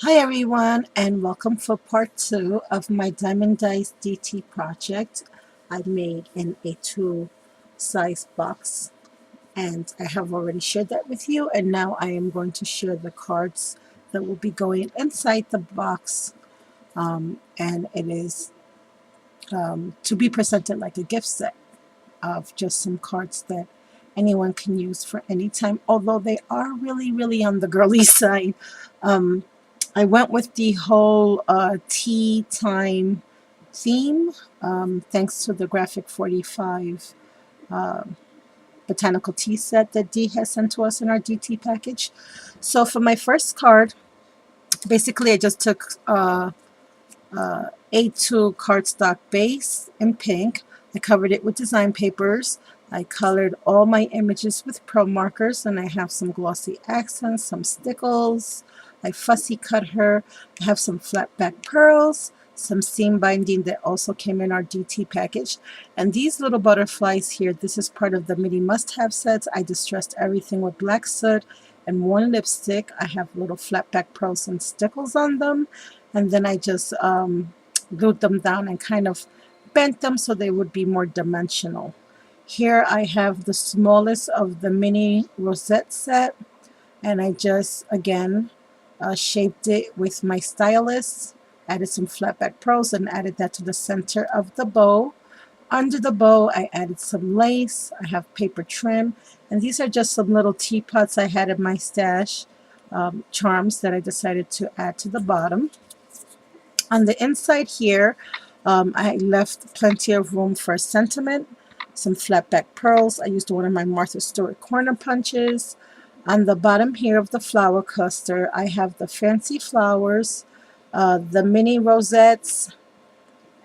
Hi everyone, and welcome for part 2 of my Diemond Dies DT project. I made an A2 size box, and I have already shared that with you, and now I am going to share the cards that will be going inside the box, and it is to be presented like a gift set of just some cards that anyone can use for any time, although they are really on the girly side. Um, I went with the whole tea time theme, thanks to the Graphic 45 uh, Botanical Tea set that Dee has sent to us in our DT package. So for my first card, basically I just took A2 cardstock base in pink. I covered it with design papers. I colored all my images with pro markers, and I have some glossy accents, some stickles. I fussy cut her. I have some flat back pearls, some seam binding that also came in our DT package. And these little butterflies here, this is part of the mini must-have sets. I distressed everything with black soot and one lipstick. I have little flat back pearls and stickles on them. And then I just glued them down and kind of bent them so they would be more dimensional. Here I have the smallest of the mini rosette set, and I just again shaped it with my stylus, added some flat back pearls and added that to the center of the bow. Under the bow I added some lace. I have paper trim, and these are just some little teapots I had in my stash, charms that I decided to add to the bottom. On the inside here, I left plenty of room for sentiment, some flat back pearls. I used one of my Martha Stewart corner punches. On the bottom here of the flower cluster, I have the fancy flowers, the mini rosettes,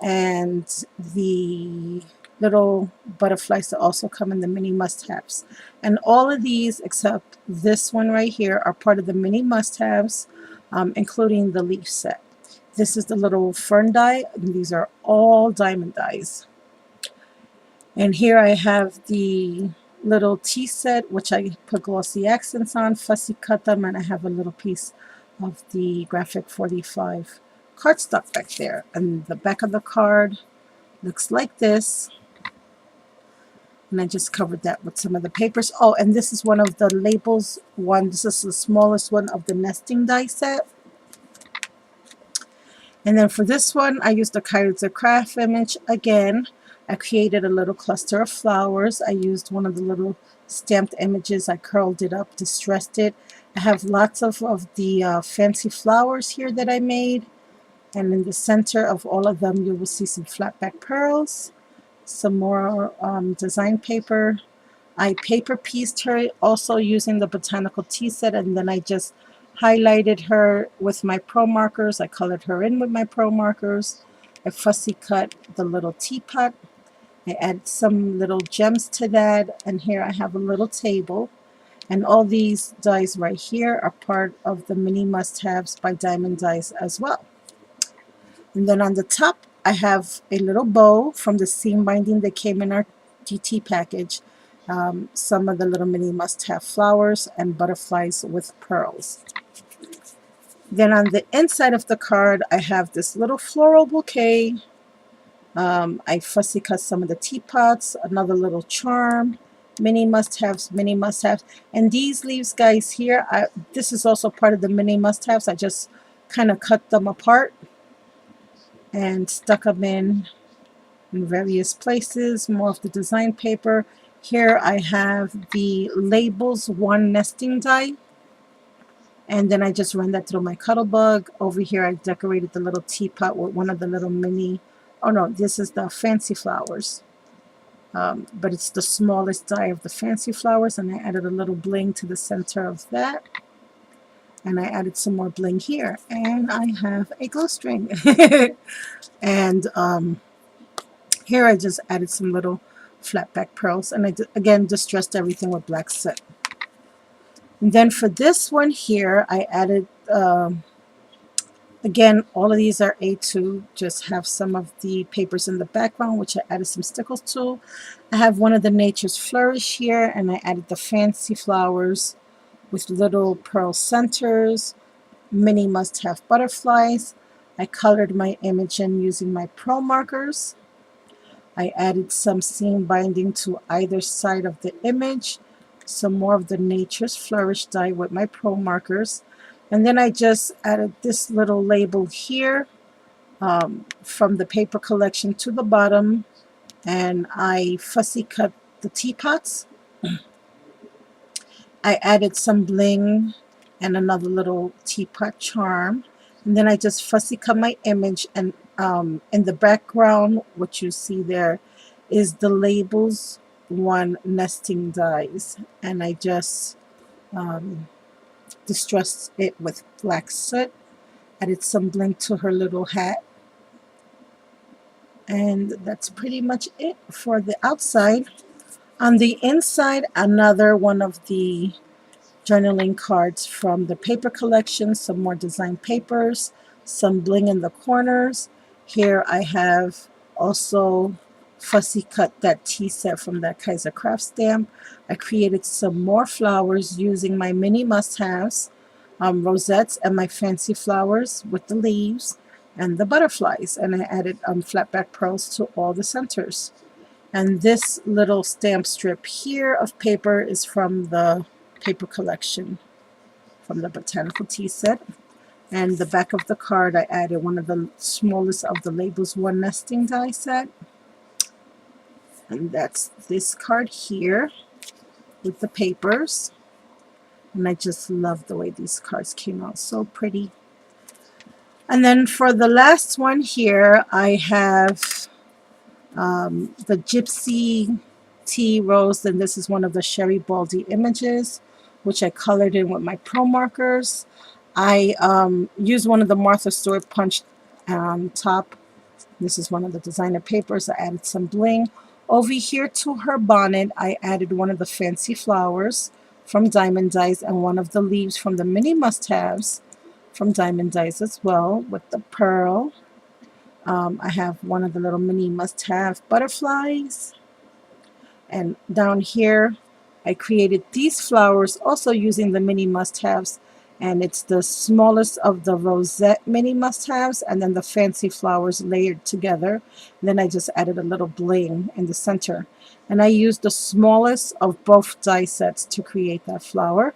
and the little butterflies that also come in the mini must-haves. And all of these, except this one right here, are part of the mini must-haves, including the leaf set. This is the little fern die, and these are all diamond dies. And here I have the little tea set, which I put glossy accents on, fussy cut them, and I have a little piece of the Graphic 45 cardstock back there. And the back of the card looks like this. And I just covered that with some of the papers. Oh, and this is one of the labels one. This is the smallest one of the nesting die set. And then for this one, I used the Kaiser craft image again. I created a little cluster of flowers. I used one of the little stamped images. I curled it up, distressed it. I have lots of the fancy flowers here that I made. And in the center of all of them, you will see some flat back pearls, some more design paper. I paper pieced her also using the Botanical Tea set, and then I just highlighted her with my pro markers. I colored her in with my pro markers. I fussy cut the little teapot. I add some little gems to that, and here I have a little table. And all these dies right here are part of the mini must-haves by Diemond Dies as well. And then on the top, I have a little bow from the seam binding that came in our DT package. Some of the little mini must-have flowers and butterflies with pearls. Then on the inside of the card, I have this little floral bouquet. I fussy cut some of the teapots, another little charm, mini must-haves, and these leaves, guys, here, this is also part of the mini must-haves. I just kind of cut them apart and stuck them in various places. More of the design paper. Here I have the labels one nesting die, and then I just ran that through my Cuttlebug. Over here I decorated the little teapot with one of the little mini, oh no, this is the fancy flowers, but it's the smallest die of the fancy flowers, and I added a little bling to the center of that, and I added some more bling here, and I have a glow string. And here I just added some little flat back pearls, and I again distressed everything with black soot. And then for this one here, I added, again, all of these are A2, just have some of the papers in the background, which I added some stickles to. I have one of the Nature's Flourish here, and I added the fancy flowers with little pearl centers. mini must-have butterflies. I colored my image in using my Pro markers. I added some seam binding to either side of the image, some more of the Nature's Flourish dye with my Pro markers. And then I just added this little label here from the paper collection to the bottom, and I fussy cut the teapots. I added some bling and another little teapot charm. And then I just fussy cut my image, and in the background, what you see there is the labels one nesting dies. And I just distressed it with black soot, added some bling to her little hat. And that's pretty much it for the outside. On the inside, another one of the journaling cards from the paper collection, some more design papers, some bling in the corners. Here I have also fussy cut that tea set from that Kaiser craft stamp. I created some more flowers using my mini must-haves, rosettes, and my fancy flowers with the leaves and the butterflies, and I added flat back pearls to all the centers. And this little stamp strip here of paper is from the paper collection from the Botanical Tea set. And the back of the card, I added one of the smallest of the labels one nesting die set. And that's this card here with the papers. And I just love the way these cards came out, so pretty. And then for the last one here, I have the Gypsy Tea Rose, and this is one of the Sherry Baldy images, which I colored in with my Pro markers. I used one of the Martha Stewart punch top. This is one of the designer papers. I added some bling. Over here to her bonnet, I added one of the fancy flowers from Diemond Dies and one of the leaves from the mini must-haves from Diemond Dies as well with the pearl. I have one of the little mini must-have butterflies. And down here, I created these flowers also using the mini must-haves. And it's the smallest of the rosette mini must-haves and then the fancy flowers layered together. And then I just added a little bling in the center. And I used the smallest of both die sets to create that flower.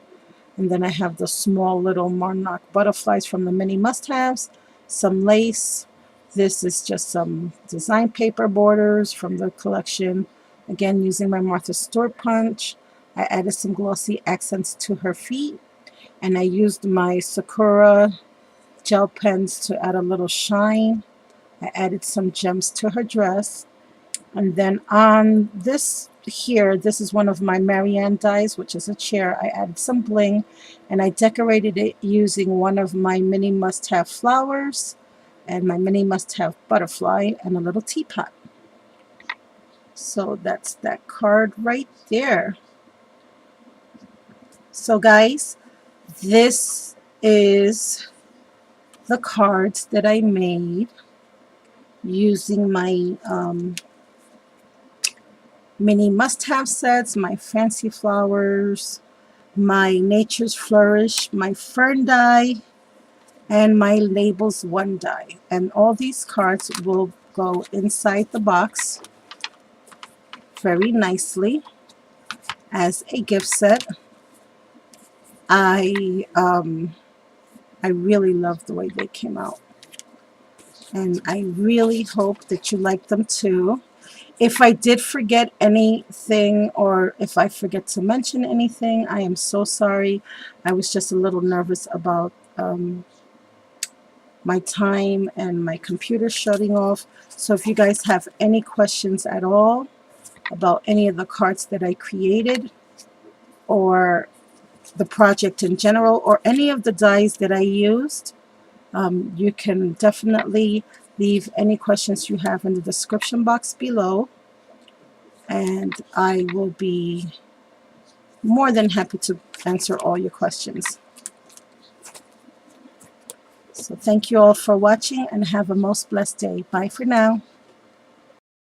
And then I have the small little monarch butterflies from the mini must-haves, some lace. This is just some design paper borders from the collection. Again, using my Martha Stewart punch. I added some glossy accents to her feet. And I used my Sakura gel pens to add a little shine. I added some gems to her dress. And then on this here, this is one of my Marianne dies, which is a chair. I added some bling, and I decorated it using one of my mini must-have flowers and my mini must-have butterfly and a little teapot. So that's that card right there. So guys, this is the cards that I made using my mini must-have sets, my fancy flowers, my Nature's Flourish, my fern die, and my labels one die. And all these cards will go inside the box very nicely as a gift set. I really love the way they came out, and I really hope that you like them too. If I did forget anything, or if I forget to mention anything, I am so sorry. I was just a little nervous about my time and my computer shutting off. So if you guys have any questions at all about any of the cards that I created, or the project in general, or any of the dies that I used, you can definitely leave any questions you have in the description box below, and I will be more than happy to answer all your questions. So thank you all for watching, and have a most blessed day. Bye for now.